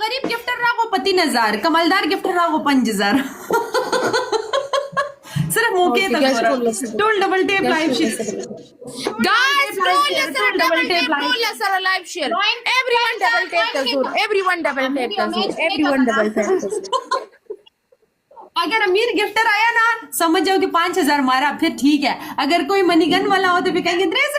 गरीब gifter रागो 3000 कमलदार gifter रागो 5000 सिर्फ मौके तक toll double tape live share Guys, troll lesser, double tape, troll lesser, live share. Everyone double tape the Zoom. Everyone double tape the Zoom. Everyone double tape the Zoom. अगर अमीर gifter आया ना समझ जाओ कि 5000 मारा फिर ठीक है। अगर कोई मनीगन वाला हो तो फिर कहेंगे ड्रेस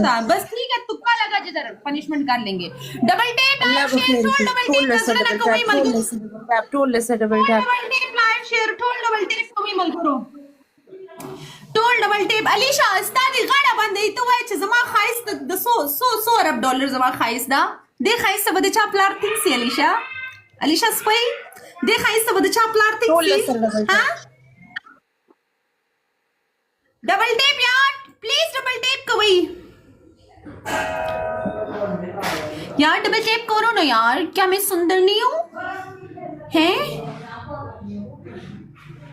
था बस ठीक है तुक्का लगा जिधर पनिशमेंट कर लेंगे। Double tape live share Troll lesser, double tape, troll lesser, double tape, troll lesser, double tape. Double tape live share toll double tape को भी मल करो toll double tape Alisha استادي غاړه باندې ته وای چې زما خایس د 100 ارب ډالر زما خایس دا دې خایس څه بده چا پلار تینګ سي Alisha سپي دې خایس څه بده چا پلار تینګ Troll lesser, double tape. ها double tape यार please double tape कोई यार double tape करो ना यार क्या मैं सुंदर नहीं हूँ हैं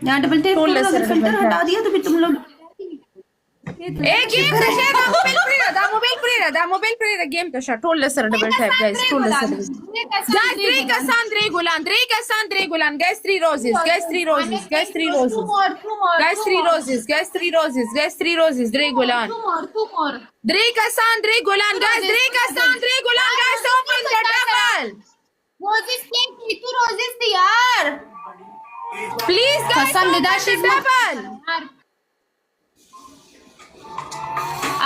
यार double tape Troll lesser, filter double हटा दिया तो फिर तुम लोग Hey, game to share the mobile free, the mobile free, the game to share. Troll lesser, double tape, guys. Troll lesser. Guys, three Kassan, three Gulan, guys, 3 roses, guys, 3 roses, guys, 3 roses. Guys, 3 roses, guys, 3 roses, guys, 3 roses, 3 Gulan. two more 3 Kassan, 3 Gulan, guys, 3 Kassan, 3 Gulan, guys, open the double. roses के तू roses थी यार Please, guys, Kassan, open Nida, the she's double.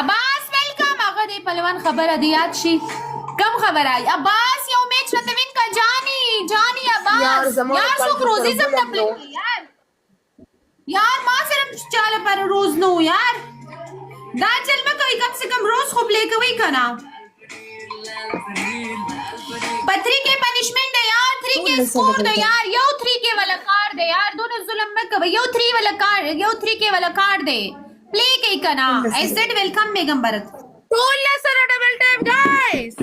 Abbas welcome Agha दे पहलवान खबर अदियात she come खबर आई अब्बास यो match रतविन का जानी अब्बास यार, जमाना यार कल सुख की रोजी तरफ सब डबल यार मां सिर्फ चाल पर रोज नो यार दाचल में कोई कम से कम रोज खूब लेके वही खाना पथरी के पनिशमेंट है यार 3 के स्कोर दो यार यो 3 के वाला कार्ड दे यार दोनों जुल्म में कब यो 3 वाला कार्ड यो 3 के वाला कार्ड दे प्ले के कना I said welcome Begum Bharat Troll lesser, double tape, guys.